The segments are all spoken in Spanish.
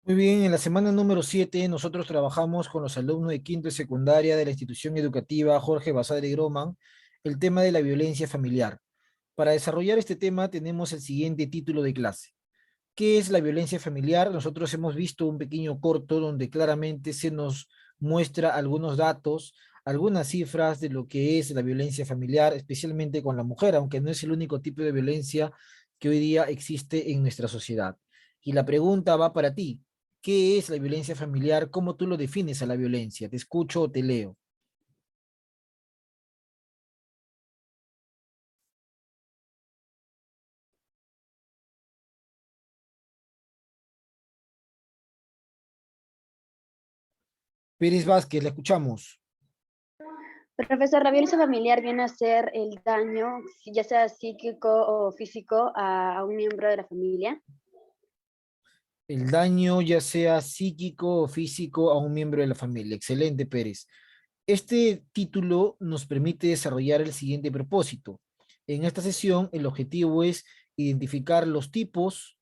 Muy bien, en la semana número 7 nosotros trabajamos con los alumnos de quinto y secundaria de la institución educativa Jorge Basadre Groman el tema de la violencia familiar. Para desarrollar este tema tenemos el siguiente título de clase. ¿Qué es la violencia familiar? Nosotros hemos visto un pequeño corto donde claramente se nos muestra algunos datos, algunas cifras de lo que es la violencia familiar, especialmente con la mujer, aunque no es el único tipo de violencia que hoy día existe en nuestra sociedad. Y la pregunta va para ti. ¿Qué es la violencia familiar? ¿Cómo tú lo defines a la violencia? ¿Te escucho o te leo? Pérez Vázquez, la escuchamos. Profesor, la violencia familiar viene a ser el daño, ya sea psíquico o físico, a un miembro de la familia. El daño, ya sea psíquico o físico, a un miembro de la familia. Excelente, Pérez. Este título nos permite desarrollar el siguiente propósito. En esta sesión, el objetivo es identificar los tipos,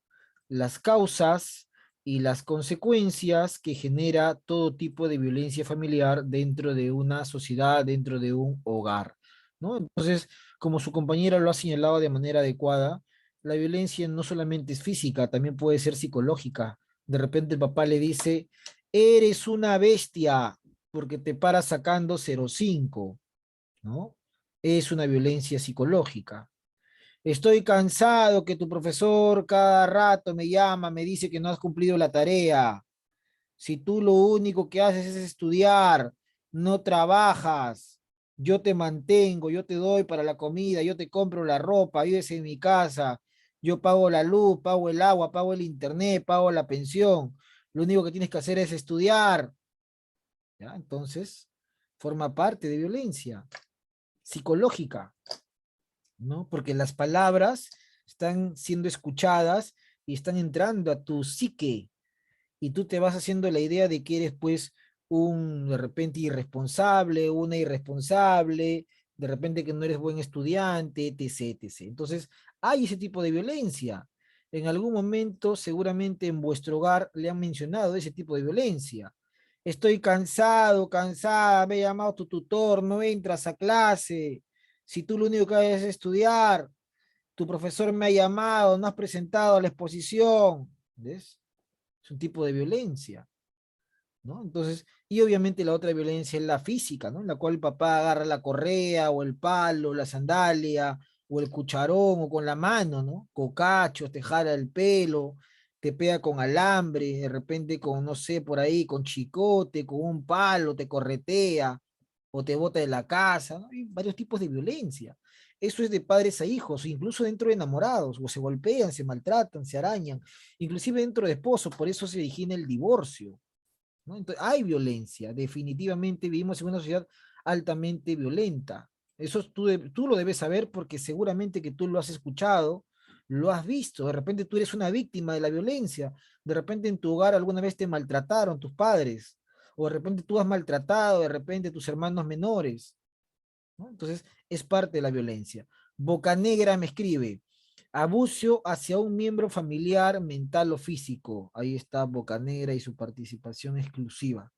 las causas y las consecuencias que genera todo tipo de violencia familiar dentro de una sociedad, dentro de un hogar, ¿no? Entonces, como su compañera lo ha señalado de manera adecuada, la violencia no solamente es física, también puede ser psicológica. De repente el papá le dice, eres una bestia, porque te paras sacando 0,5, ¿no? Es una violencia psicológica. Estoy cansado que tu profesor cada rato me llama, me dice que no has cumplido la tarea. Si tú lo único que haces es estudiar, no trabajas, yo te mantengo, yo te doy para la comida, yo te compro la ropa, vives en mi casa, yo pago la luz, pago el agua, pago el internet, pago la pensión. Lo único que tienes que hacer es estudiar. ¿Ya? Entonces, forma parte de violencia psicológica, ¿no? Porque las palabras están siendo escuchadas y están entrando a tu psique y tú te vas haciendo la idea de que eres pues un de repente irresponsable, una irresponsable, de repente que no eres buen estudiante, etc, etc. Entonces, hay ese tipo de violencia. En algún momento, seguramente en vuestro hogar le han mencionado ese tipo de violencia. Estoy cansado, cansada, me ha llamado tu tutor, no entras a clase. Si tú lo único que haces es estudiar, tu profesor me ha llamado, no has presentado la exposición. ¿Ves? Es un tipo de violencia, ¿no? Entonces, y obviamente la otra violencia es la física, ¿no? En la cual el papá agarra la correa o el palo, la sandalia o el cucharón o con la mano, ¿no? Cocachos, te jala el pelo, te pega con alambre, de repente con, no sé, por ahí, con chicote, con un palo, te corretea o te bota de la casa, ¿no? Hay varios tipos de violencia. Eso es de padres a hijos, incluso dentro de enamorados, o se golpean, se maltratan, se arañan, inclusive dentro de esposos, por eso se origina el divorcio, ¿no? Entonces, hay violencia, definitivamente vivimos en una sociedad altamente violenta. Eso tú lo debes saber porque seguramente que tú lo has escuchado, lo has visto, de repente tú eres una víctima de la violencia, de repente en tu hogar alguna vez te maltrataron tus padres, o de repente tú has maltratado, de repente tus hermanos menores, ¿no? Entonces, es parte de la violencia. Bocanegra me escribe, abuso hacia un miembro familiar, mental o físico. Ahí está Bocanegra y su participación exclusiva.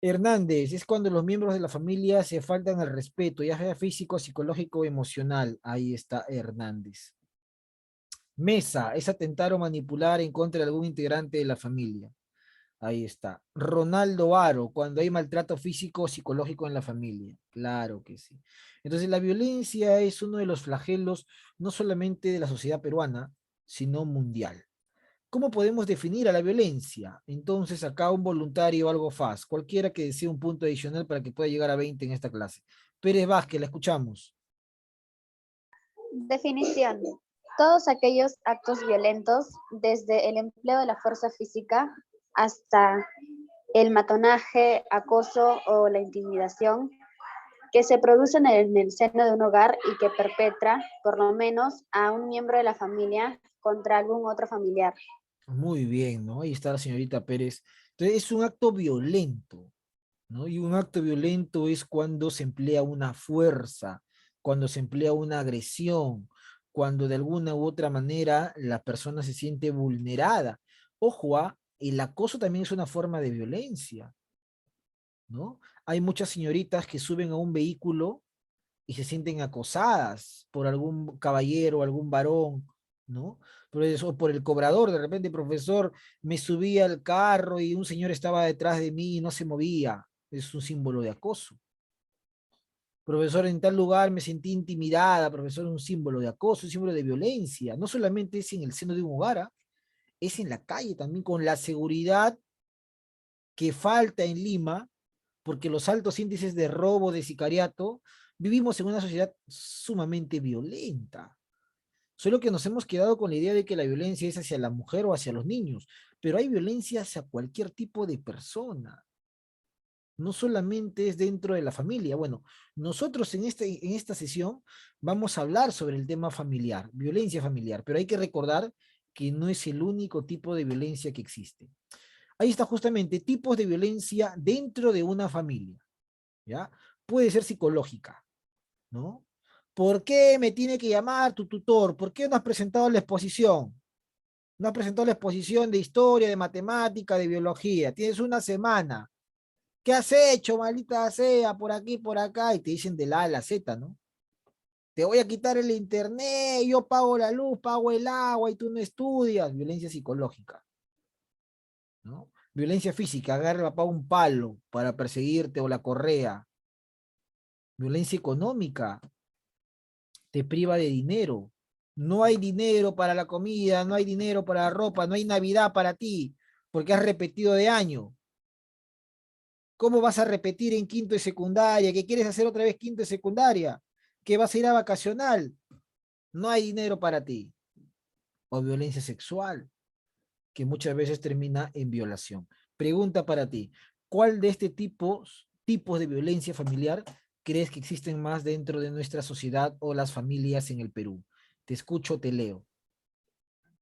Hernández, es cuando los miembros de la familia se faltan al respeto, ya sea físico, psicológico o emocional. Ahí está Hernández. Mesa, es atentar o manipular en contra de algún integrante de la familia. Ahí está. Ronaldo Aro, cuando hay maltrato físico o psicológico en la familia. Claro que sí. Entonces, la violencia es uno de los flagelos no solamente de la sociedad peruana, sino mundial. ¿Cómo podemos definir a la violencia? Entonces, acá un voluntario o algo faz, cualquiera que desee un punto adicional para que pueda llegar a 20 en esta clase. Pérez Vázquez, la escuchamos. Definición. Todos aquellos actos violentos, desde el empleo de la fuerza física hasta el matonaje, acoso o la intimidación, que se producen en el seno de un hogar y que perpetra, por lo menos, a un miembro de la familia contra algún otro familiar. Muy bien, ¿no? Ahí está la señorita Pérez. Entonces, es un acto violento, ¿no? Y un acto violento es cuando se emplea una fuerza, cuando se emplea una agresión, cuando de alguna u otra manera la persona se siente vulnerada. Ojo, el acoso también es una forma de violencia, ¿no? Hay muchas señoritas que suben a un vehículo y se sienten acosadas por algún caballero, algún varón, ¿no? Por eso, por el cobrador, de repente, profesor, me subí al carro y un señor estaba detrás de mí y no se movía. Es un símbolo de acoso. Profesor, en tal lugar me sentí intimidada, profesor, un símbolo de acoso, un símbolo de violencia. No solamente es en el seno de un hogar, ¿ah? Es en la calle también, con la seguridad que falta en Lima, porque los altos índices de robo, de sicariato, vivimos en una sociedad sumamente violenta. Solo que nos hemos quedado con la idea de que la violencia es hacia la mujer o hacia los niños, pero hay violencia hacia cualquier tipo de persona. No solamente es dentro de la familia. Bueno, nosotros en esta sesión vamos a hablar sobre el tema familiar, violencia familiar, pero hay que recordar que no es el único tipo de violencia que existe. Ahí está justamente tipos de violencia dentro de una familia, ¿ya? Puede ser psicológica, ¿no? ¿Por qué me tiene que llamar tu tutor? ¿Por qué no has presentado la exposición? No has presentado la exposición de historia, de matemática, de biología. Tienes una semana. ¿Qué has hecho, maldita sea, por aquí, por acá? Y te dicen de la A a la Z, ¿no? Te voy a quitar el internet, yo pago la luz, pago el agua y tú no estudias. Violencia psicológica, ¿no? Violencia física, agarra el papá un palo para perseguirte o la correa. Violencia económica, te priva de dinero. No hay dinero para la comida, no hay dinero para la ropa, no hay Navidad para ti, porque has repetido de año. ¿Cómo vas a repetir en quinto de secundaria? ¿Qué quieres hacer otra vez quinto de secundaria? ¿Que vas a ir a vacacional? No hay dinero para ti. O violencia sexual, que muchas veces termina en violación. Pregunta para ti, ¿cuál de este tipos de violencia familiar crees que existen más dentro de nuestra sociedad o las familias en el Perú? Te escucho, te leo.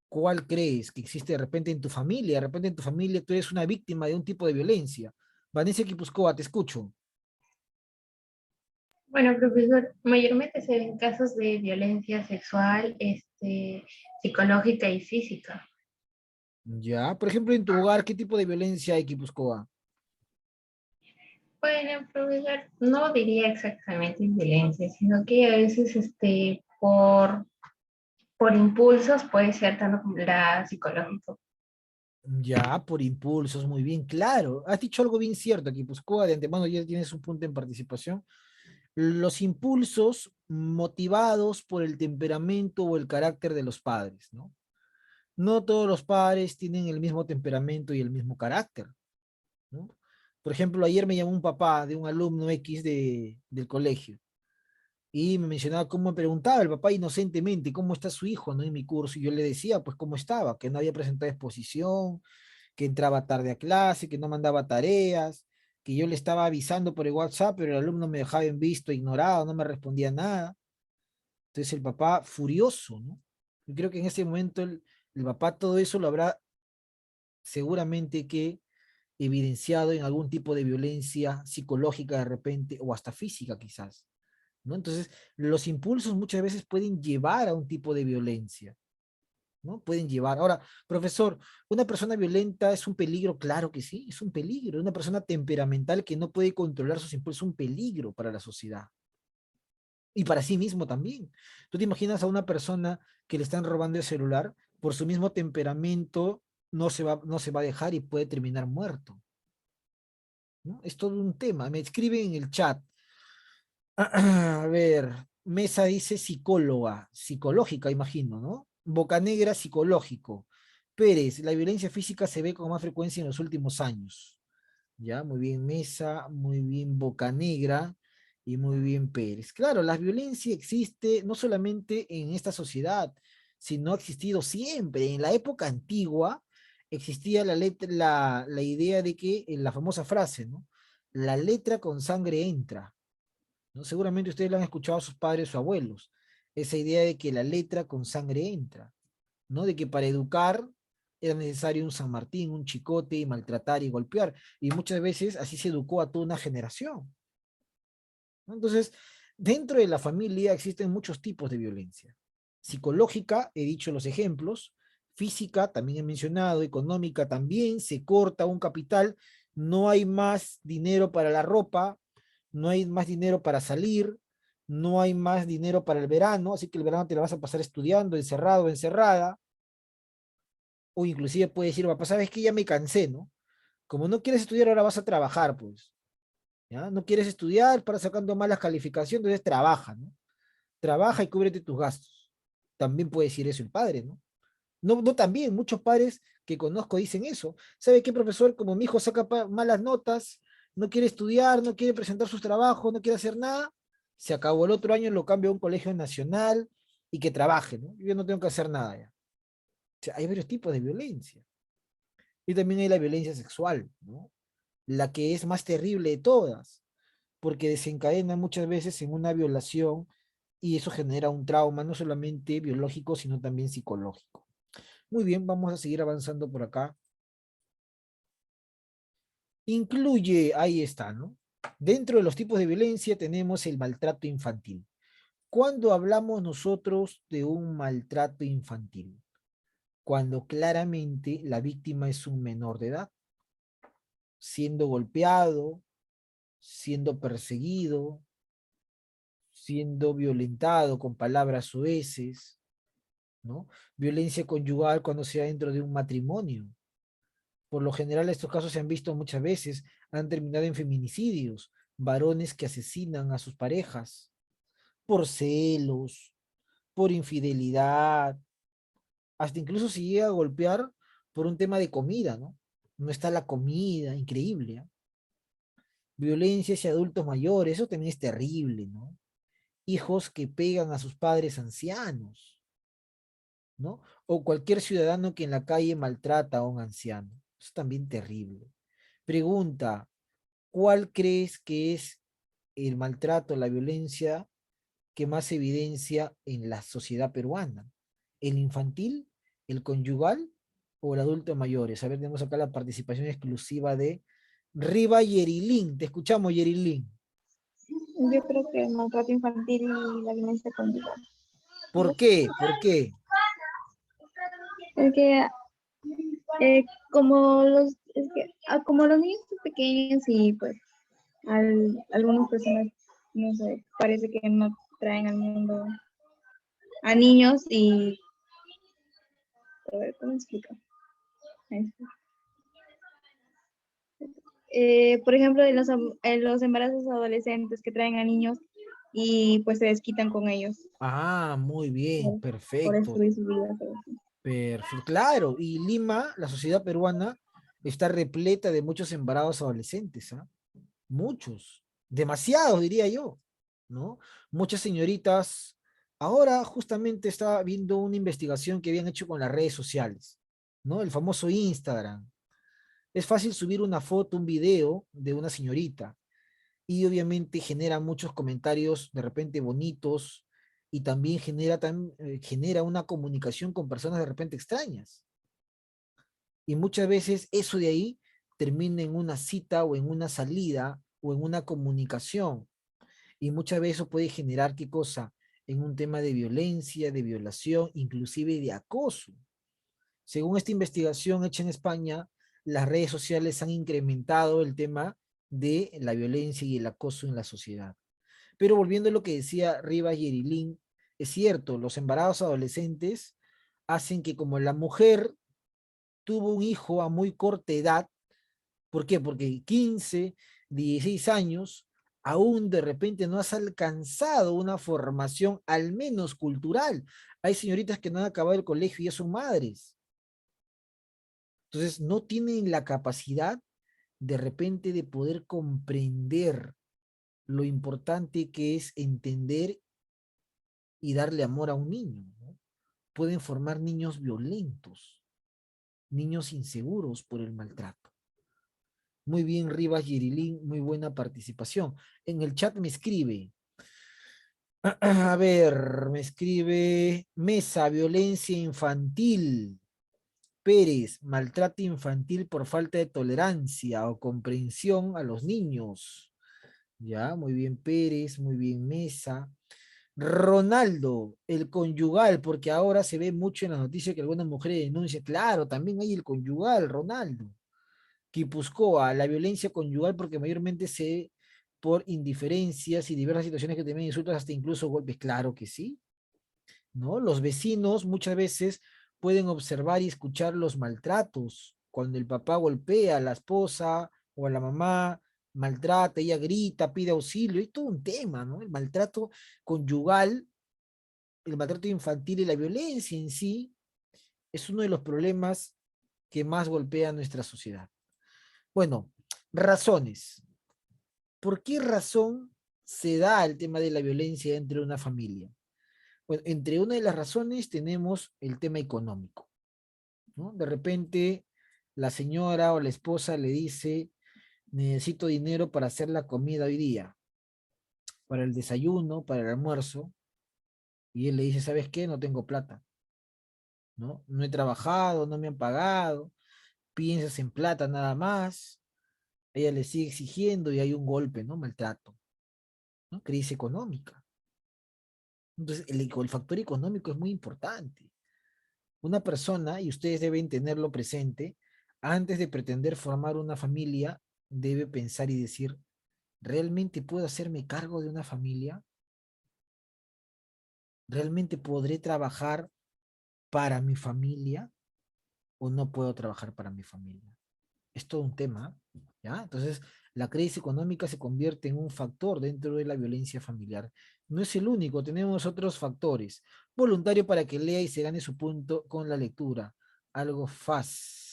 ¿Cuál crees que existe de repente en tu familia? De repente en tu familia tú eres una víctima de un tipo de violencia. Vanessa Quipuscoa, te escucho. Bueno, profesor, mayormente se ven casos de violencia sexual, psicológica y física. Ya, por ejemplo, en tu hogar, ¿qué tipo de violencia hay, Quipuscoa? Bueno, profesor, no diría exactamente violencia, sino que a veces, por impulsos puede ser tanto como la psicológica. Ya, por impulsos, muy bien, claro. Has dicho algo bien cierto, Quipuscoa, de antemano ya tienes un punto en participación. Los impulsos motivados por el temperamento o el carácter de los padres, ¿no? No todos los padres tienen el mismo temperamento y el mismo carácter, ¿no? Por ejemplo, ayer me llamó un papá de un alumno X del colegio y me mencionaba cómo me preguntaba el papá inocentemente cómo está su hijo, ¿no? En mi curso, y yo le decía, pues, cómo estaba, que no había presentado exposición, que entraba tarde a clase, que no mandaba tareas, que yo le estaba avisando por el WhatsApp, pero el alumno me dejaba en visto, ignorado, no me respondía nada. Entonces el papá furioso, ¿no? Yo creo que en ese momento el papá todo eso lo habrá seguramente que evidenciado en algún tipo de violencia psicológica de repente o hasta física quizás, ¿no? Entonces los impulsos muchas veces pueden llevar a un tipo de violencia, ¿no? Pueden llevar. Ahora, profesor, ¿una persona violenta es un peligro? Claro que sí, es un peligro. Una persona temperamental que no puede controlar sus impulsos es un peligro para la sociedad y para sí mismo también. ¿Tú te imaginas a una persona que le están robando el celular por su mismo temperamento? No se va a dejar y puede terminar muerto, ¿no? Es todo un tema. Me escriben en el chat. A ver, Mesa dice psicóloga, psicológica, imagino, ¿no? Bocanegra, psicológico. Pérez, la violencia física se ve con más frecuencia en los últimos años. Ya, muy bien, Mesa, muy bien, Bocanegra y muy bien, Pérez. Claro, la violencia existe no solamente en esta sociedad, sino ha existido siempre. En la época antigua existía la idea de que, en la famosa frase, ¿no? La letra con sangre entra, ¿no? Seguramente ustedes lo han escuchado a sus padres o abuelos, esa idea de que la letra con sangre entra, ¿no? De que para educar era necesario un San Martín, un chicote, y maltratar y golpear, y muchas veces así se educó a toda una generación, ¿no? Entonces, dentro de la familia existen muchos tipos de violencia. Psicológica, he dicho los ejemplos, física, también he mencionado, económica también, se corta un capital, no hay más dinero para la ropa, no hay más dinero para salir, no hay más dinero para el verano, así que el verano te la vas a pasar estudiando, encerrado, encerrada, o inclusive puedes decir, papá, ¿sabes qué? Ya me cansé, ¿no? Como no quieres estudiar, ahora vas a trabajar, pues, ¿ya? No quieres estudiar para sacando malas calificaciones, entonces trabaja, ¿no? Trabaja y cúbrete tus gastos. También puede decir eso el padre, ¿no? No, no también, muchos padres que conozco dicen eso. ¿Sabe qué, profesor? Como mi hijo saca malas notas, no quiere estudiar, no quiere presentar sus trabajos, no quiere hacer nada, se acabó el otro año, lo cambio a un colegio nacional y que trabaje, ¿no? Yo no tengo que hacer nada ya. O sea, hay varios tipos de violencia. Y también hay la violencia sexual, ¿no? La que es más terrible de todas, porque desencadena muchas veces en una violación y eso genera un trauma no solamente biológico, sino también psicológico. Muy bien, vamos a seguir avanzando por acá. Incluye, ahí está, ¿no? Dentro de los tipos de violencia tenemos el maltrato infantil. ¿Cuándo hablamos nosotros de un maltrato infantil? Cuando claramente la víctima es un menor de edad, siendo golpeado, siendo perseguido, siendo violentado con palabras soeces, ¿no? Violencia conyugal cuando sea dentro de un matrimonio. Por lo general, estos casos se han visto muchas veces, han terminado en feminicidios, varones que asesinan a sus parejas por celos, por infidelidad, hasta incluso se llega a golpear por un tema de comida, ¿no? No está la comida, increíble, ¿eh? Violencia hacia adultos mayores, eso también es terrible, ¿no? Hijos que pegan a sus padres ancianos, ¿no? O cualquier ciudadano que en la calle maltrata a un anciano. Es también terrible. Pregunta, ¿cuál crees que es el maltrato, la violencia que más se evidencia en la sociedad peruana? ¿El infantil, el conyugal o el adulto mayores? A ver, tenemos acá la participación exclusiva de Riva Yerilín. Te escuchamos, Yerilín. Yo creo que el maltrato infantil y la violencia conyugal. ¿Por qué? ¿Por qué? Es que, como los niños son pequeños y pues algunas personas, no sé, parece que no traen al mundo a niños y, a ver, ¿cómo explico? Por ejemplo, en los embarazos adolescentes que traen a niños y pues se desquitan con ellos Ah, muy bien, por perfecto. destruir su vida. Perfecto, claro. Y Lima, la sociedad peruana, está repleta de muchos embarazos adolescentes, ¿ah? Muchos, demasiados diría yo, ¿no? Muchas señoritas. Ahora justamente estaba viendo una investigación que habían hecho con las redes sociales, ¿no? El famoso Instagram. Es fácil subir una foto, un video de una señorita y obviamente genera muchos comentarios de repente bonitos y también genera una comunicación con personas de repente extrañas. Y muchas veces eso de ahí termina en una cita o en una salida o en una comunicación. Y muchas veces eso puede generar qué cosa, en un tema de violencia, de violación, inclusive de acoso. Según esta investigación hecha en España, las redes sociales han incrementado el tema de la violencia y el acoso en la sociedad. Pero volviendo a lo que decía Rivas y Erilín, es cierto, los embarazos adolescentes hacen que como la mujer tuvo un hijo a muy corta edad, ¿por qué? Porque 15, 16 años, aún de repente no has alcanzado una formación al menos cultural. Hay señoritas que no han acabado el colegio y ya son madres. Entonces no tienen la capacidad de repente de poder comprender lo importante que es entender y darle amor a un niño, ¿no? Pueden formar niños violentos, niños inseguros por el maltrato. Muy bien, Rivas Yerilín, muy buena participación. En el chat me escribe, a ver, me escribe Mesa, violencia infantil. Pérez, maltrato infantil por falta de tolerancia o comprensión a los niños. Ya, muy bien Pérez, muy bien Mesa. Ronaldo, el conyugal, porque ahora se ve mucho en las noticias que algunas mujeres denuncian. Claro, también hay el conyugal, Ronaldo. Guipúzcoa, la violencia conyugal, porque mayormente se por indiferencias y diversas situaciones que también insultas, hasta incluso golpes. Claro que sí, ¿no? Los vecinos muchas veces pueden observar y escuchar los maltratos. Cuando el papá golpea a la esposa o a la mamá, maltrata, ella grita, pide auxilio, es todo un tema, ¿no? El maltrato conyugal, el maltrato infantil y la violencia en sí es uno de los problemas que más golpea a nuestra sociedad. Bueno, razones. ¿Por qué razón se da el tema de la violencia entre una familia? Bueno, entre una de las razones tenemos el tema económico, ¿no? De repente la señora o la esposa le dice, necesito dinero para hacer la comida hoy día, para el desayuno, para el almuerzo, y él le dice, ¿sabes qué? No tengo plata, ¿no? No he trabajado, no me han pagado, piensas en plata nada más, ella le sigue exigiendo y hay un golpe, ¿no? Maltrato, ¿no? Crisis económica. Entonces, el factor económico es muy importante. Una persona, y ustedes deben tenerlo presente, antes de pretender formar una familia, debe pensar y decir, ¿realmente puedo hacerme cargo de una familia? ¿Realmente podré trabajar para mi familia o no puedo trabajar para mi familia? Es todo un tema, ¿ya? Entonces, la crisis económica se convierte en un factor dentro de la violencia familiar. No es el único, tenemos otros factores. Voluntario para que lea y se gane su punto con la lectura. Algo fácil.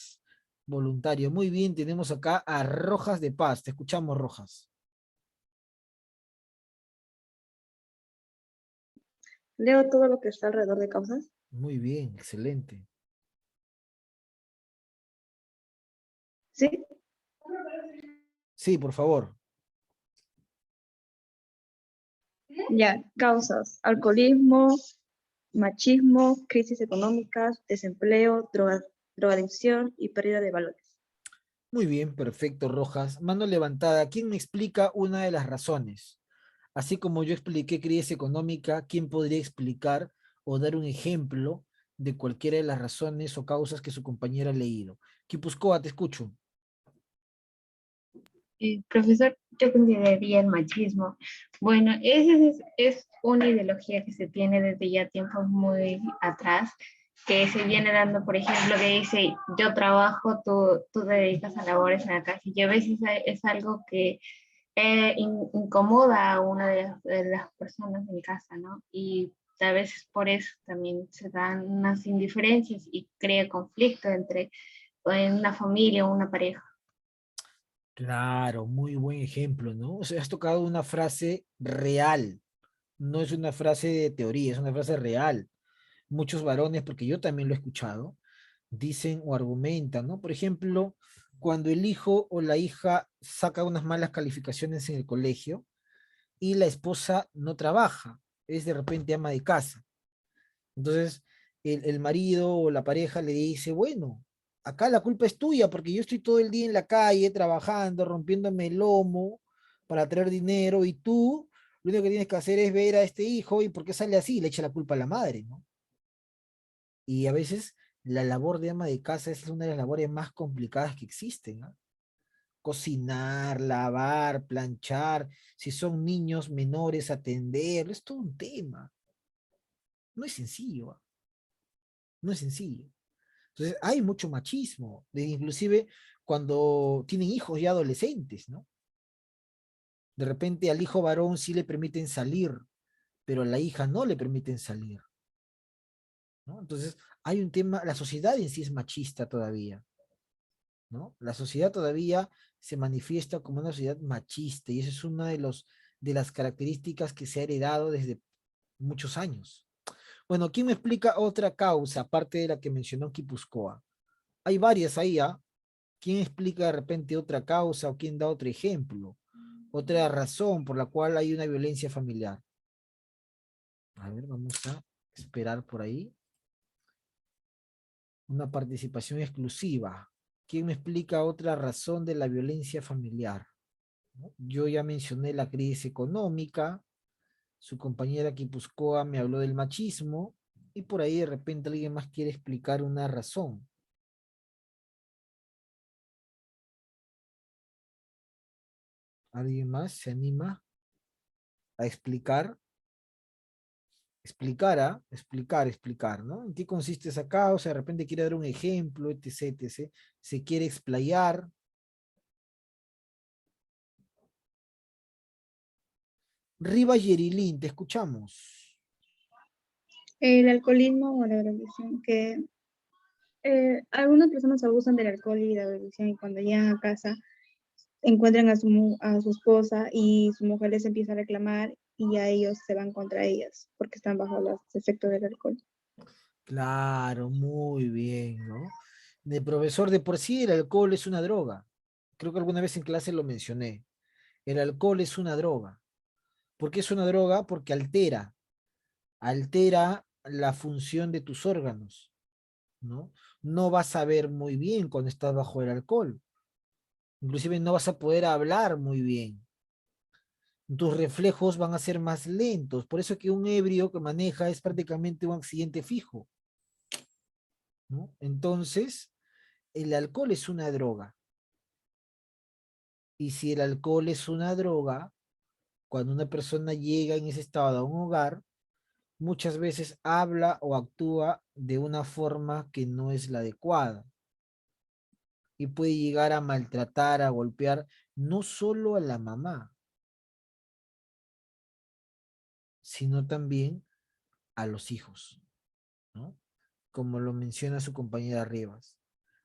Voluntario. Muy bien, tenemos acá a Rojas de Paz. Te escuchamos, Rojas. Leo todo lo que está alrededor de causas. Muy bien, excelente. Sí, Sí, por favor. ya, causas. Alcoholismo, machismo, crisis económicas, desempleo, drogadicción y pérdida de valores. Muy bien, perfecto, Rojas. Mano levantada. ¿Quién me explica una de las razones? Así como yo expliqué crisis económica, ¿quién podría explicar o dar un ejemplo de cualquiera de las razones o causas que su compañera ha leído? Kipuscoa, te escucho. Profesor, yo consideraría el machismo. Bueno, es una ideología que se tiene desde ya tiempos muy atrás, que se viene dando, por ejemplo, que dice, yo trabajo, tú te dedicas a labores en la casa. Y a veces es algo que incomoda a una de las personas en casa, ¿no? Y a veces por eso también se dan unas indiferencias y crea conflicto entre en una familia o una pareja. Claro, muy buen ejemplo, ¿no? O sea, has tocado una frase real, no es una frase de teoría, es una frase real. Muchos varones, porque yo también lo he escuchado, dicen o argumentan, ¿no? Por ejemplo, cuando el hijo o la hija saca unas malas calificaciones en el colegio y la esposa no trabaja, es de repente ama de casa. Entonces, el marido o la pareja le dice, bueno, acá la culpa es tuya porque yo estoy todo el día en la calle trabajando, rompiéndome el lomo para traer dinero y tú lo único que tienes que hacer es ver a este hijo y por qué sale así, le echa la culpa a la madre, ¿no? Y a veces la labor de ama de casa es una de las labores más complicadas que existen, ¿no? Cocinar, lavar, planchar, si son niños menores, atender, es todo un tema. No es sencillo, ¿ah? No es sencillo. Entonces, hay mucho machismo, inclusive cuando tienen hijos ya adolescentes, ¿no? De repente al hijo varón sí le permiten salir, pero a la hija no le permiten salir, ¿no? Entonces, hay un tema, la sociedad en sí es machista todavía, ¿no? La sociedad todavía se manifiesta como una sociedad machista y esa es una de las características que se ha heredado desde muchos años. Bueno, ¿quién me explica otra causa, aparte de la que mencionó Kipuscoa? Hay varias ahí, ¿ah? ¿Quién explica de repente otra causa o quién da otro ejemplo? Otra razón por la cual hay una violencia familiar. A ver, vamos a esperar por ahí. Una participación exclusiva. ¿Quién me explica otra razón de la violencia familiar? ¿No? Yo ya mencioné la crisis económica, Su compañera Kipuscoa me habló del machismo y por ahí de repente alguien más quiere explicar una razón. ¿Alguien más se anima a explicar? Explicar, ¿no? ¿En qué consiste esa causa? De repente quiere dar un ejemplo, etc, etc. Se quiere explayar. Rivas Yerilín, te escuchamos. El alcoholismo o la drogadicción, que algunas personas abusan del alcohol y la drogadicción y cuando llegan a casa encuentran a su esposa y su mujer les empieza a reclamar y a ellos se van contra ellas porque están bajo los efectos del alcohol. Claro, muy bien, ¿no? De profesor, de por sí el alcohol es una droga. Creo que alguna vez en clase lo mencioné. El alcohol es una droga. ¿Por qué es una droga? Porque altera la función de tus órganos, ¿no? No vas a ver muy bien cuando estás bajo el alcohol. Inclusive no vas a poder hablar muy bien. Tus reflejos van a ser más lentos. Por eso que un ebrio que maneja es prácticamente un accidente fijo, ¿no? Entonces, el alcohol es una droga. Y si el alcohol es una droga, cuando una persona llega en ese estado a un hogar, muchas veces habla o actúa de una forma que no es la adecuada y puede llegar a maltratar, a golpear no solo a la mamá, sino también a los hijos, ¿no? Como lo menciona su compañera Rivas.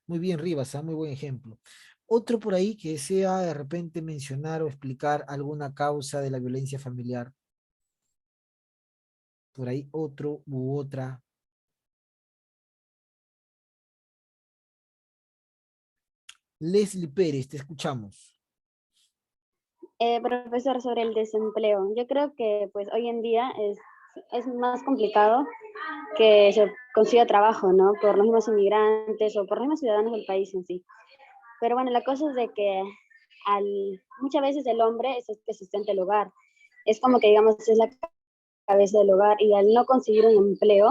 Muy bien, Rivas, muy buen ejemplo. Otro por ahí que desea de repente mencionar o explicar alguna causa de la violencia familiar. Por ahí otro u otra. Leslie Pérez, te escuchamos. Profesor, sobre el desempleo, yo creo que pues hoy en día es más complicado que se consiga trabajo, ¿no? Por los mismos inmigrantes o por los mismos ciudadanos del país en sí. Pero bueno, la cosa es de que muchas veces el hombre es el que sustenta el hogar. Es como que, digamos, es la cabeza del hogar y al no conseguir un empleo,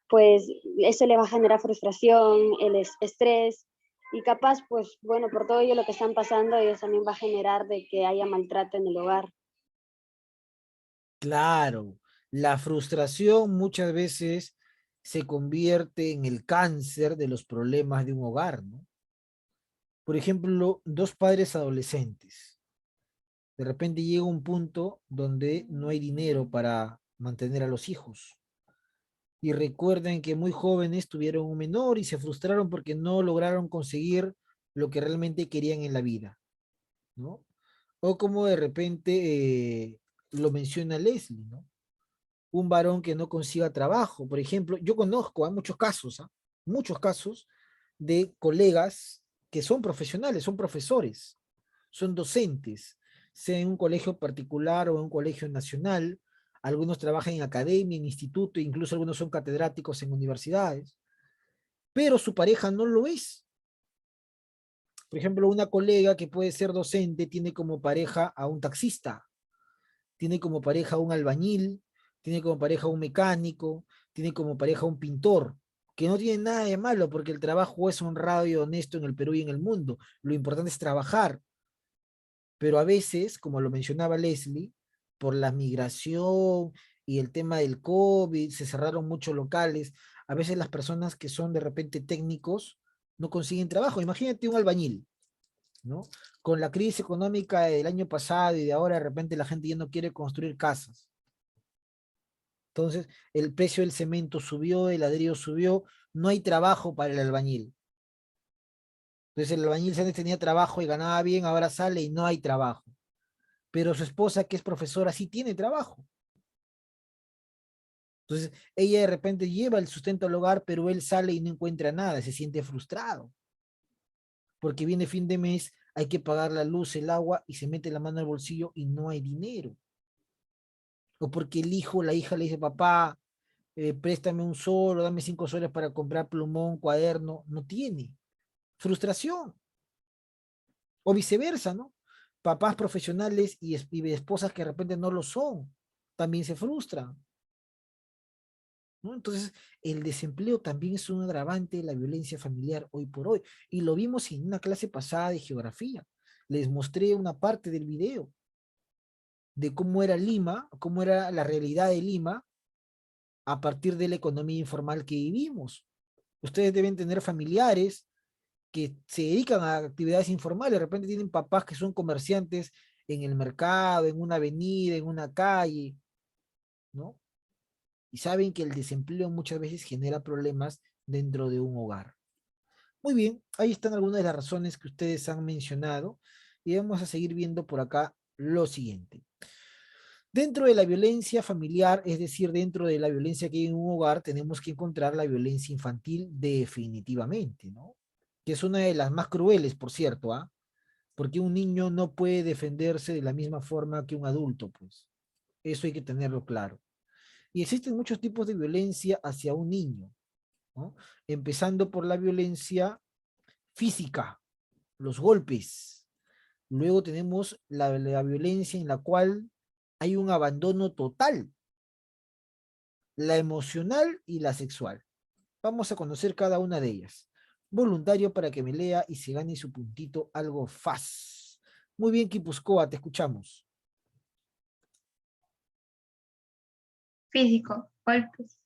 pues eso le va a generar frustración, el estrés y capaz, pues bueno, por todo ello lo que están pasando, ellos también va a generar de que haya maltrato en el hogar. Claro, la frustración muchas veces se convierte en el cáncer de los problemas de un hogar, ¿no? Por ejemplo, dos padres adolescentes. De repente llega un punto donde no hay dinero para mantener a los hijos. Y recuerden que muy jóvenes tuvieron un menor y se frustraron porque no lograron conseguir lo que realmente querían en la vida, ¿no? O como de repente lo menciona Leslie, ¿no? Un varón que no consiga trabajo. Por ejemplo, yo conozco a muchos casos, ¿ah? Muchos casos de colegas que son profesionales, son profesores, son docentes, sea en un colegio particular o en un colegio nacional. Algunos trabajan en academia, en instituto, incluso algunos son catedráticos en universidades, pero su pareja no lo es. Por ejemplo, una colega que puede ser docente tiene como pareja a un taxista, tiene como pareja a un albañil, tiene como pareja a un mecánico, tiene como pareja a un pintor, que no tiene nada de malo porque el trabajo es honrado y honesto en el Perú y en el mundo. Lo importante es trabajar, pero a veces, como lo mencionaba Leslie, por la migración y el tema del COVID, se cerraron muchos locales. A veces las personas que son de repente técnicos no consiguen trabajo. Imagínate un albañil, ¿no? Con la crisis económica del año pasado y de ahora de repente la gente ya no quiere construir casas. Entonces, el precio del cemento subió, el ladrillo subió, no hay trabajo para el albañil. Entonces, el albañil antes tenía trabajo y ganaba bien, ahora sale y no hay trabajo. Pero su esposa, que es profesora, sí tiene trabajo. Entonces, ella de repente lleva el sustento al hogar, pero él sale y no encuentra nada, se siente frustrado. Porque viene fin de mes, hay que pagar la luz, el agua, y se mete la mano al bolsillo y no hay dinero. O porque el hijo o la hija le dice, papá, préstame un sol, dame 5 soles para comprar plumón, cuaderno, no tiene. Frustración. O viceversa, ¿no? Papás profesionales y esposas que de repente no lo son. también se frustran, ¿no? Entonces, el desempleo también es un agravante de la violencia familiar hoy por hoy. Y lo vimos en una clase pasada de geografía. Les mostré una parte del video de cómo era Lima, cómo era la realidad de Lima a partir de la economía informal que vivimos. Ustedes deben tener familiares que se dedican a actividades informales, de repente tienen papás que son comerciantes en el mercado, en una avenida, en una calle, ¿no? Y saben que el desempleo muchas veces genera problemas dentro de un hogar. Muy bien, ahí están algunas de las razones que ustedes han mencionado y vamos a seguir viendo por acá lo siguiente. Dentro de la violencia familiar, es decir, dentro de la violencia que hay en un hogar, tenemos que encontrar la violencia infantil definitivamente, ¿no? Que es una de las más crueles, por cierto, ¿ah? Porque un niño no puede defenderse de la misma forma que un adulto, pues. Eso hay que tenerlo claro. Y existen muchos tipos de violencia hacia un niño, ¿no? Empezando por la violencia física, los golpes. Luego tenemos la violencia en la cual hay un abandono total, la emocional y la sexual. Vamos a conocer cada una de ellas. Voluntario para que me lea y se gane su puntito algo fácil. Muy bien, Kipuscoa, te escuchamos. Físico, golpes,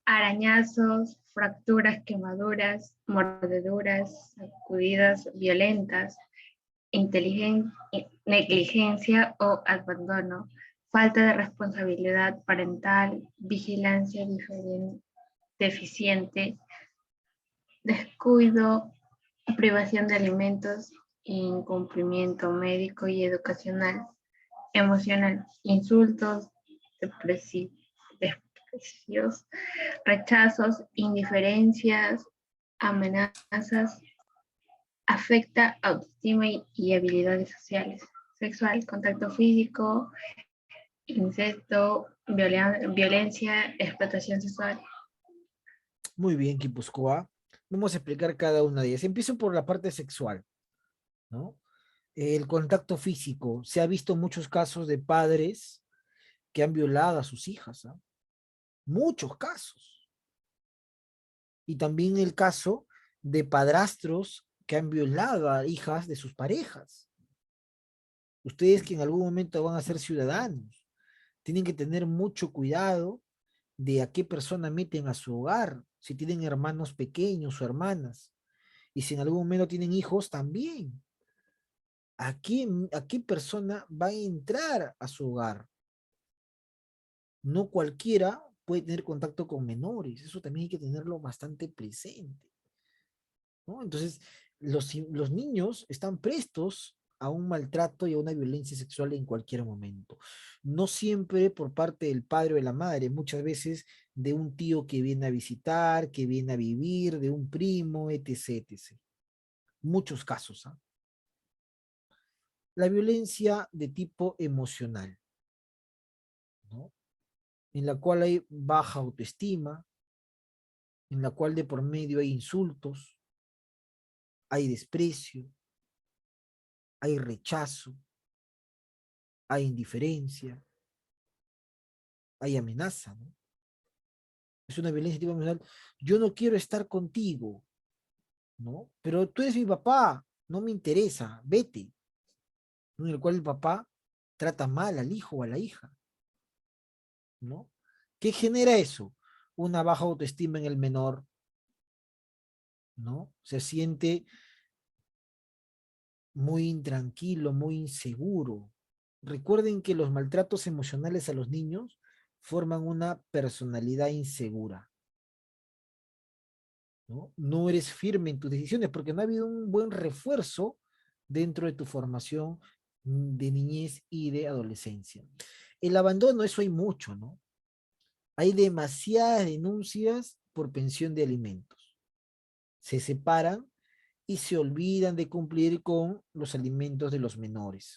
arañazos, fracturas, quemaduras, mordeduras, sacudidas violentas, negligencia o abandono, falta de responsabilidad parental, vigilancia deficiente, descuido, privación de alimentos, incumplimiento médico y educacional, emocional, insultos, desprecios, rechazos, indiferencias, amenazas, afecta autoestima y habilidades sociales, sexual, contacto físico, incesto, violencia, explotación sexual. Muy bien, Kipuscoa. Vamos a explicar cada una de ellas. Empiezo por la parte sexual, ¿no? El contacto físico. Se ha visto muchos casos de padres que han violado a sus hijas, ¿ah? Muchos casos. Y también el caso de padrastros que han violado a hijas de sus parejas. Ustedes que en algún momento van a ser ciudadanos, tienen que tener mucho cuidado de a qué persona meten a su hogar, si tienen hermanos pequeños o hermanas, y si en algún momento tienen hijos también. ¿A qué persona va a entrar a su hogar? No cualquiera puede tener contacto con menores, eso también hay que tenerlo bastante presente, ¿no? Entonces, los niños están prestos a un maltrato y a una violencia sexual en cualquier momento. No siempre por parte del padre o de la madre, muchas veces de un tío que viene a visitar, que viene a vivir, de un primo, etc, etc. Muchos casos, ¿ah? La violencia de tipo emocional, ¿no? En la cual hay baja autoestima, en la cual de por medio hay insultos, hay desprecio, hay rechazo, hay indiferencia, hay amenaza, ¿no? Es una violencia de tipo emocional. Yo no quiero estar contigo, ¿no? Pero tú eres mi papá, no me interesa, vete. ¿No? En el cual el papá trata mal al hijo o a la hija, ¿no? ¿Qué genera eso? Una baja autoestima en el menor, ¿no? Se siente muy intranquilo, muy inseguro. Recuerden que los maltratos emocionales a los niños forman una personalidad insegura, ¿no? No eres firme en tus decisiones porque no ha habido un buen refuerzo dentro de tu formación de niñez y de adolescencia. El abandono, eso hay mucho, ¿no? Hay demasiadas denuncias por pensión de alimentos. Se separan y se olvidan de cumplir con los alimentos de los menores.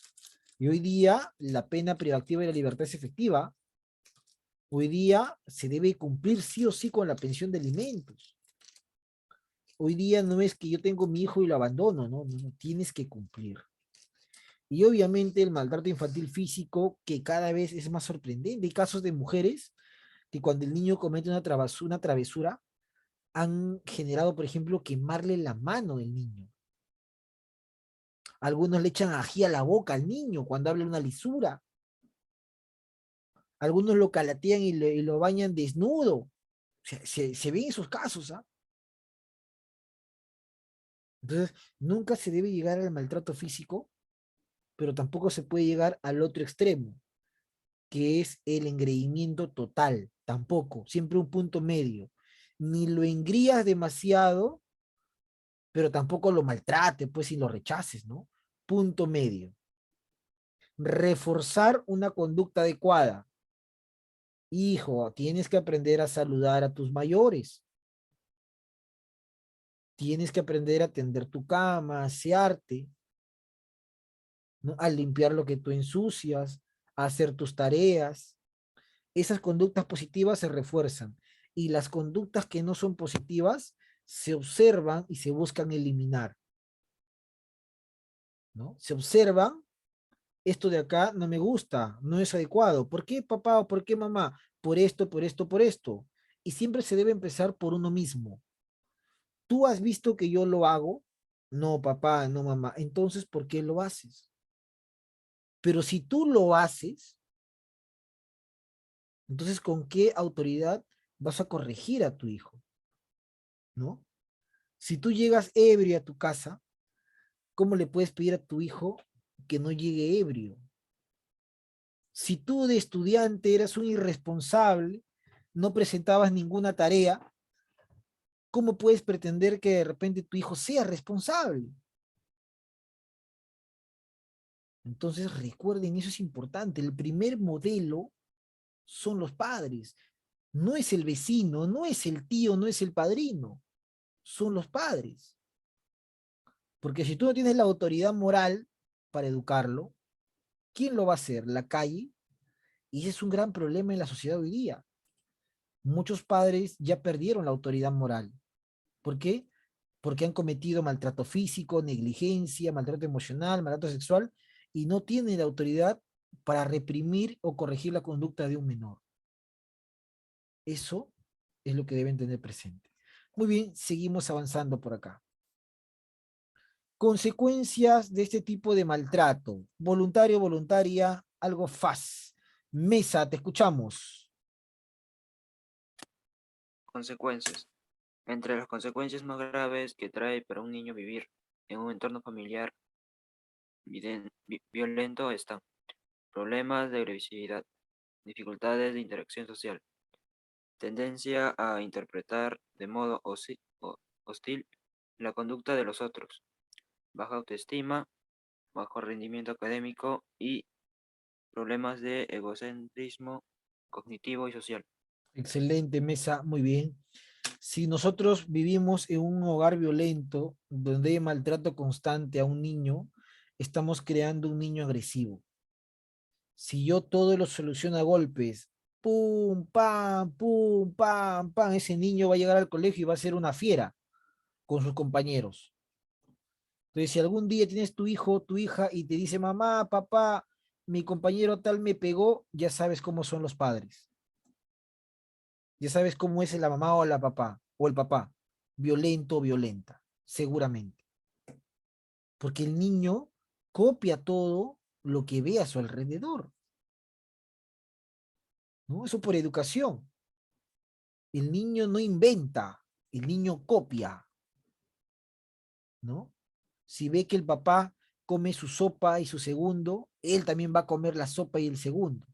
Y hoy día la pena privativa de la libertad es efectiva. Hoy día se debe cumplir sí o sí con la pensión de alimentos. Hoy día no es que yo tengo mi hijo y lo abandono, no, no, no, tienes que cumplir. Y obviamente el maltrato infantil físico, que cada vez es más sorprendente. Hay casos de mujeres que cuando el niño comete una travesura, han generado, por ejemplo, quemarle la mano del niño. Algunos le echan ají a la boca al niño cuando habla una lisura. Algunos lo calatean y lo bañan desnudo. Se ven esos casos, ¿ah? Entonces, nunca se debe llegar al maltrato físico, pero tampoco se puede llegar al otro extremo, que es el engreimiento total. Tampoco, siempre un punto medio. Ni lo engrías demasiado, pero tampoco lo maltrate, pues, si lo rechaces, ¿no? Punto medio. Reforzar una conducta adecuada. Hijo, tienes que aprender a saludar a tus mayores. Tienes que aprender a tender tu cama, a asearte, ¿no? A limpiar lo que tú ensucias, a hacer tus tareas. Esas conductas positivas se refuerzan y las conductas que no son positivas se observan y se buscan eliminar, ¿no? Se observan, esto de acá no me gusta, no es adecuado. ¿Por qué papá o por qué mamá? Por esto, por esto, por esto. Y siempre se debe empezar por uno mismo. ¿Tú has visto que yo lo hago? No, papá, no, mamá. Entonces, ¿por qué lo haces? Pero si tú lo haces, entonces, ¿con qué autoridad vas a corregir a tu hijo? ¿No? Si tú llegas ebrio a tu casa, ¿cómo le puedes pedir a tu hijo que no llegue ebrio? Si tú de estudiante eras un irresponsable, no presentabas ninguna tarea, ¿cómo puedes pretender que de repente tu hijo sea responsable? Entonces recuerden, eso es importante. El primer modelo son los padres. No es el vecino, no es el tío, no es el padrino. Son los padres. Porque si tú no tienes la autoridad moral para educarlo, ¿quién lo va a hacer? ¿La calle? Y ese es un gran problema en la sociedad hoy día. Muchos padres ya perdieron la autoridad moral. ¿Por qué? Porque han cometido maltrato físico, negligencia, maltrato emocional, maltrato sexual, y no tienen la autoridad para reprimir o corregir la conducta de un menor. Eso es lo que deben tener presente. Muy bien, seguimos avanzando por acá. Consecuencias de este tipo de maltrato. Voluntario, voluntaria, algo fácil. Mesa, te escuchamos. Consecuencias. Entre las consecuencias más graves que trae para un niño vivir en un entorno familiar violento están problemas de agresividad, dificultades de interacción social, tendencia a interpretar de modo hostil la conducta de los otros, baja autoestima, bajo rendimiento académico y problemas de egocentrismo cognitivo y social. Excelente, Mesa, muy bien. Si nosotros vivimos en un hogar violento, donde hay maltrato constante a un niño, estamos creando un niño agresivo. Si yo todo lo soluciono a golpes, pum, pam, ese niño va a llegar al colegio y va a ser una fiera con sus compañeros. Entonces, si algún día tienes tu hijo, tu hija, y te dice, mamá, papá, mi compañero tal me pegó, ya sabes cómo son los padres. Ya sabes cómo es la mamá o la papá, o el papá, violento o violenta, seguramente. Porque el niño copia todo lo que ve a su alrededor, ¿no? Eso por educación. El niño no inventa, el niño copia, ¿no? Si ve que el papá come su sopa y su segundo, él también va a comer la sopa y el segundo.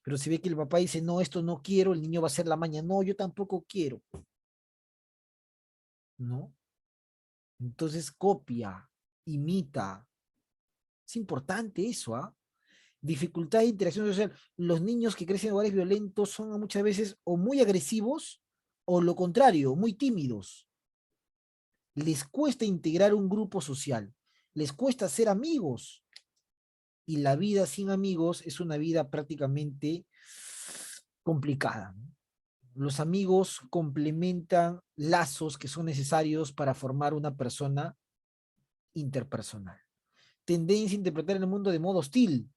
Pero si ve que el papá dice, no, esto no quiero, el niño va a hacer la maña, no, yo tampoco quiero, ¿no? Entonces copia, imita. Es importante eso, ¿ah? Dificultad de interacción social. Los niños que crecen en hogares violentos son muchas veces o muy agresivos o lo contrario, muy tímidos. Les cuesta integrar un grupo social, les cuesta ser amigos. Y la vida sin amigos es una vida prácticamente complicada, ¿no? Los amigos complementan lazos que son necesarios para formar una persona interpersonal. tendencia a interpretar el mundo de modo hostil.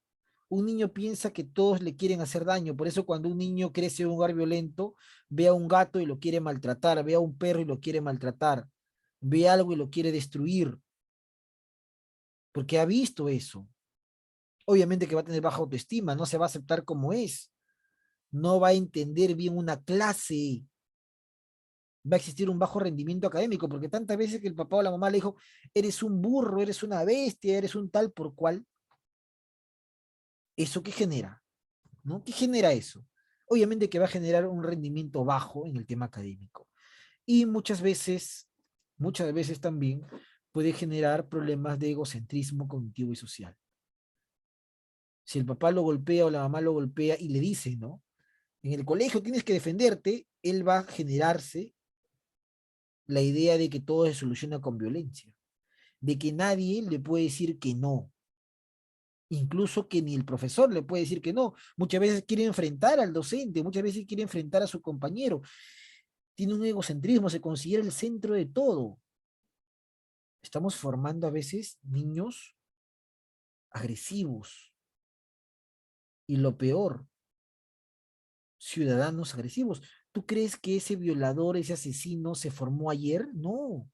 Un niño piensa que todos le quieren hacer daño, por eso cuando un niño crece en un hogar violento, ve a un gato y lo quiere maltratar, ve a un perro y lo quiere maltratar, ve algo y lo quiere destruir, porque ha visto eso. Obviamente que va a tener baja autoestima, no se va a aceptar como es, no va a entender bien una clase, va a existir un bajo rendimiento académico, porque tantas veces que el papá o la mamá le dijo, eres un burro, eres una bestia, eres un tal por cual, ¿eso qué genera? ¿No? ¿Qué genera eso? Obviamente que va a generar un rendimiento bajo en el tema académico. Y muchas veces también puede generar problemas de egocentrismo cognitivo y social. Si el papá lo golpea o la mamá lo golpea y le dice, ¿no? En el colegio tienes que defenderte, él va a generarse la idea de que todo se soluciona con violencia, de que nadie le puede decir que no, incluso que ni el profesor le puede decir que no. Muchas veces quiere enfrentar al docente, muchas veces quiere enfrentar a su compañero. Tiene un egocentrismo, se considera el centro de todo. Estamos formando a veces niños agresivos y lo peor, ciudadanos agresivos. ¿Tú crees que ese violador, ese asesino se formó ayer? No,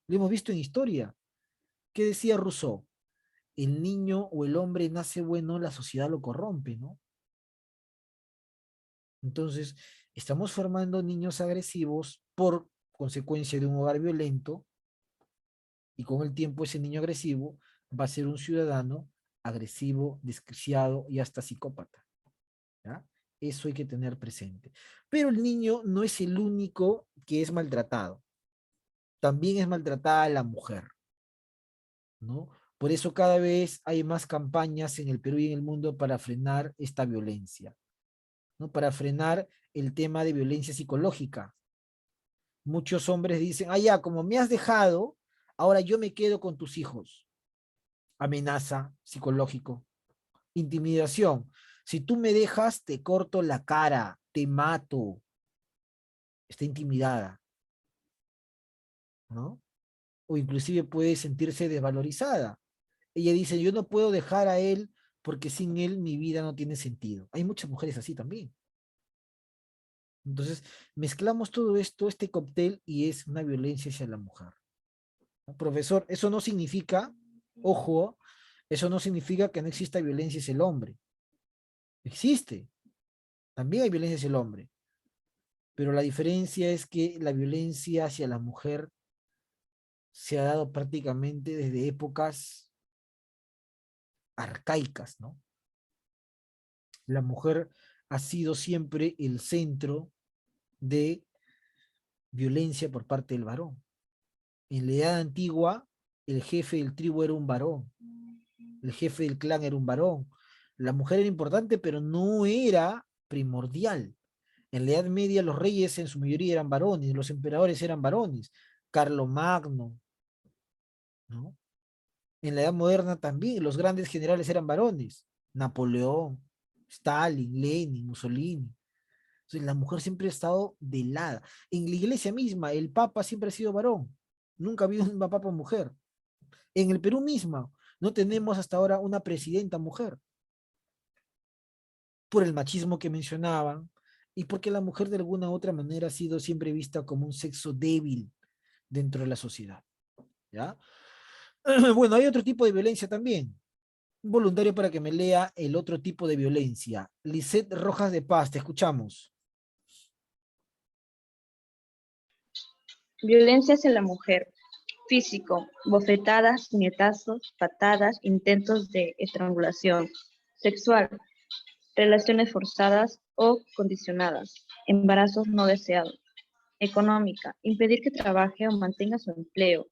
lo hemos visto en historia. ¿Qué decía Rousseau? El niño o el hombre nace bueno, la sociedad lo corrompe, ¿no? Entonces, estamos formando niños agresivos por consecuencia de un hogar violento y con el tiempo ese niño agresivo va a ser un ciudadano agresivo, desquiciado y hasta psicópata. ¿Ya? Eso hay que tener presente. Pero el niño no es el único que es maltratado. También es maltratada la mujer, ¿no? Por eso cada vez hay más campañas en el Perú y en el mundo para frenar esta violencia, ¿no? Para frenar el tema de violencia psicológica. Muchos hombres dicen, ah, ya, como me has dejado, ahora yo me quedo con tus hijos. Amenaza psicológico, intimidación. Si tú me dejas, te corto la cara, te mato. Está intimidada, ¿no? O inclusive puede sentirse desvalorizada. Ella dice, yo no puedo dejar a él porque sin él mi vida no tiene sentido. Hay muchas mujeres así también. Entonces, mezclamos todo esto, este cóctel, y es una violencia hacia la mujer. ¿No? Profesor, eso no significa, ojo, eso no significa que no exista violencia hacia el hombre. Existe, también hay violencia hacia el hombre, pero la diferencia es que la violencia hacia la mujer se ha dado prácticamente desde épocas arcaicas, ¿no? La mujer ha sido siempre el centro de violencia por parte del varón. En la edad antigua, el jefe del tribu era un varón, el jefe del clan era un varón. La mujer era importante, pero no era primordial. En la Edad Media los reyes en su mayoría eran varones, los emperadores eran varones. Carlomagno, ¿no? En la Edad Moderna también los grandes generales eran varones. Napoleón, Stalin, Lenin, Mussolini. Entonces, la mujer siempre ha estado de lado. En la iglesia misma, el papa siempre ha sido varón. Nunca ha habido una papa mujer. En el Perú mismo, no tenemos hasta ahora una presidenta mujer. Por el machismo que mencionaban y porque la mujer de alguna u otra manera ha sido siempre vista como un sexo débil dentro de la sociedad. ¿Ya? Bueno, hay otro tipo de violencia también. Un voluntario para que me lea el otro tipo de violencia. Lisette Rojas de Paz, te escuchamos. Violencia hacia la mujer. Físico, bofetadas, puñetazos, patadas, intentos de estrangulación. Sexual, relaciones forzadas o condicionadas, embarazos no deseados. Económica, impedir que trabaje o mantenga su empleo.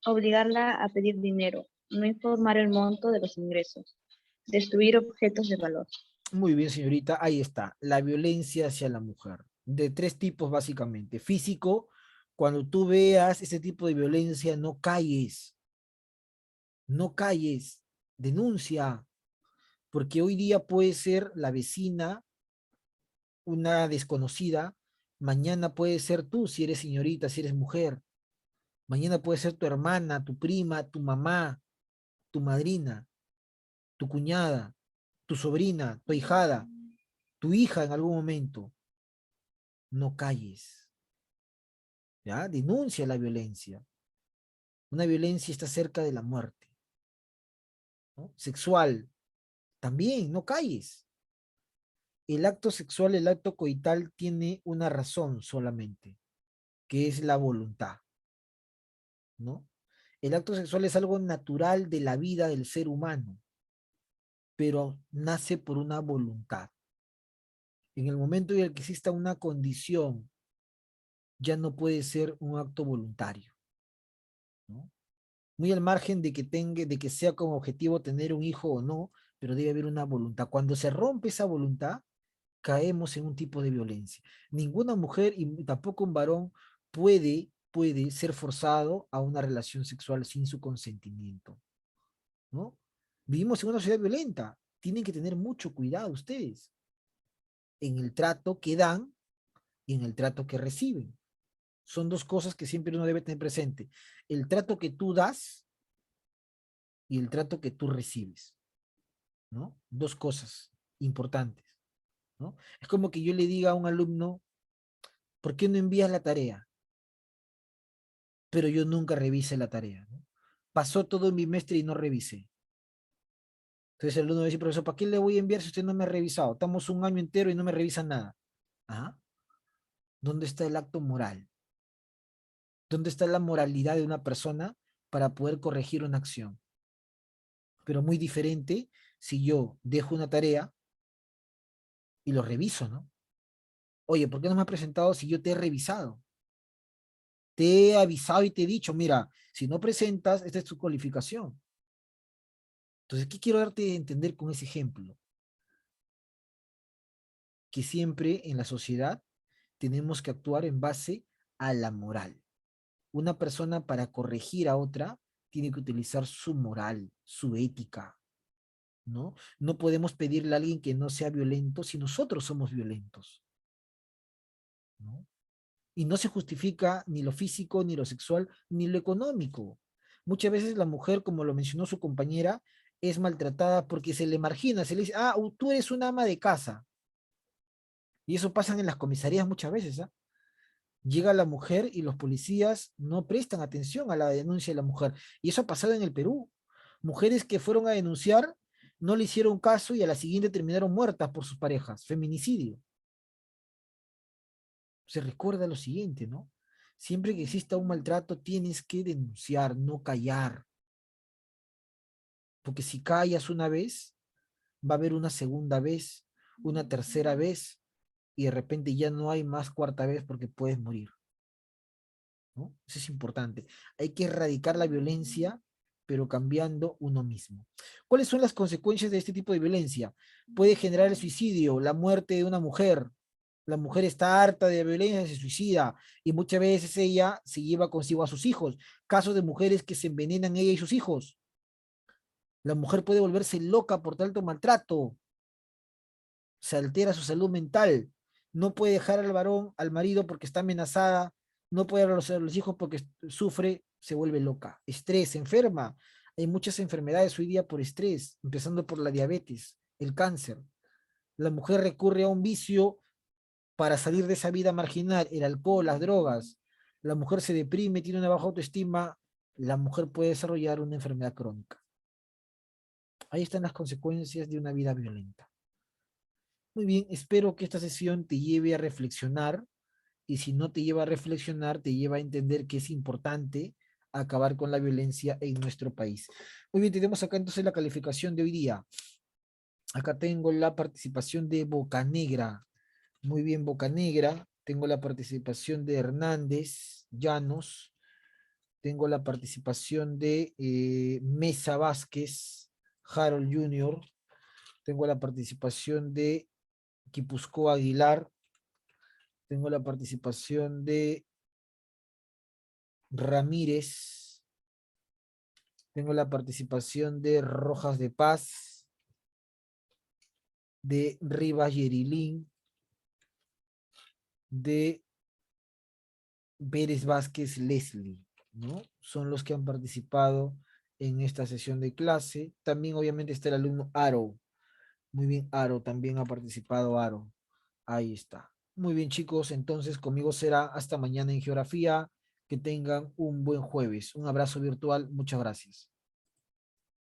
Obligarla a pedir dinero, no informar el monto de los ingresos. Destruir objetos de valor. Muy bien, señorita, ahí está. La violencia hacia la mujer. De tres tipos, básicamente. Físico, cuando tú veas ese tipo de violencia, no calles. No calles. Denuncia. Porque hoy día puede ser la vecina, una desconocida. Mañana puede ser tú, si eres señorita, si eres mujer. Mañana puede ser tu hermana, tu prima, tu mamá. tu madrina, tu cuñada, tu sobrina, tu ahijada, tu hija en algún momento, no calles, ¿ya? Denuncia la violencia. Una violencia está cerca de la muerte, ¿no? Sexual, también, no calles. El acto sexual, el acto coital tiene una razón solamente, que es la voluntad, ¿no? El acto sexual es algo natural de la vida del ser humano, pero nace por una voluntad. En el momento en el que exista una condición, ya no puede ser un acto voluntario, ¿no? Muy al margen de que tenga, de que sea como objetivo tener un hijo o no, pero debe haber una voluntad. Cuando se rompe esa voluntad, caemos en un tipo de violencia. Ninguna mujer y tampoco un varón puede ser forzado a una relación sexual sin su consentimiento, ¿no? Vivimos en una sociedad violenta. Tienen que tener mucho cuidado ustedes en el trato que dan y en el trato que reciben. Son dos cosas que siempre uno debe tener presente. El trato que tú das y el trato que tú recibes, ¿no? Dos cosas importantes, ¿no? Es como que yo le diga a un alumno, ¿por qué no envías la tarea? Pero yo nunca revisé la tarea, ¿no? Pasó todo el bimestre y no revisé. Entonces el alumno dice, profesor, ¿para qué le voy a enviar si usted no me ha revisado? Estamos un año entero y no me revisa nada. ¿Ah? ¿Dónde está el acto moral? ¿Dónde está la moralidad de una persona para poder corregir una acción? Pero muy diferente si yo dejo una tarea y lo reviso, ¿no? Oye, ¿por qué no me has presentado si yo te he revisado? Te he avisado y te he dicho, mira, si no presentas, esta es tu calificación. Entonces, ¿qué quiero darte a entender con ese ejemplo? Que siempre en la sociedad tenemos que actuar en base a la moral. Una persona para corregir a otra tiene que utilizar su moral, su ética, ¿no? No podemos pedirle a alguien que no sea violento si nosotros somos violentos, ¿no? Y no se justifica ni lo físico, ni lo sexual, ni lo económico. Muchas veces la mujer, como lo mencionó su compañera, es maltratada porque se le margina, se le dice, ah, tú eres una ama de casa. Y eso pasa en las comisarías muchas veces, ¿ah? Llega la mujer y los policías no prestan atención a la denuncia de la mujer. Y eso ha pasado en el Perú. Mujeres que fueron a denunciar no le hicieron caso y a la siguiente terminaron muertas por sus parejas. Feminicidio. Se recuerda lo siguiente, ¿no? Siempre que exista un maltrato tienes que denunciar, no callar. Porque si callas una vez, va a haber una segunda vez, una tercera vez, y de repente ya no hay más cuarta vez porque puedes morir, ¿no? Eso es importante. Hay que erradicar la violencia, pero cambiando uno mismo. ¿Cuáles son las consecuencias de este tipo de violencia? Puede generar el suicidio, la muerte de una mujer. La mujer está harta de violencia, se suicida y muchas veces ella se lleva consigo a sus hijos. Casos de mujeres que se envenenan ella y sus hijos. La mujer puede volverse loca por tanto maltrato, se altera su salud mental, no puede dejar al varón, al marido porque está amenazada, no puede ver a los hijos porque sufre, se vuelve loca, estrés, se enferma. Hay muchas enfermedades hoy día por estrés, empezando por la diabetes, el cáncer. La mujer recurre a un vicio para salir de esa vida marginal, el alcohol, las drogas. La mujer se deprime, tiene una baja autoestima, la mujer puede desarrollar una enfermedad crónica. Ahí están las consecuencias de una vida violenta. Muy bien, espero que esta sesión te lleve a reflexionar y si no te lleva a reflexionar, te lleva a entender que es importante acabar con la violencia en nuestro país. Muy bien, tenemos acá entonces la calificación de hoy día. Acá tengo la participación de Bocanegra. Muy bien, Bocanegra. Tengo la participación de Hernández Llanos. Tengo la participación de Mesa Vázquez, Harold Jr. Tengo la participación de Quipuscoa Aguilar. Tengo la participación de Ramírez. Tengo la participación de Rojas de Paz, de Rivas Yerilín, de Pérez Vázquez Leslie, ¿no? Son los que han participado en esta sesión de clase. También obviamente está el alumno Aro. Muy bien, Aro, también ha participado Aro. Ahí está. Muy bien, chicos, entonces conmigo será hasta mañana en geografía. Que tengan un buen jueves. Un abrazo virtual. Muchas gracias.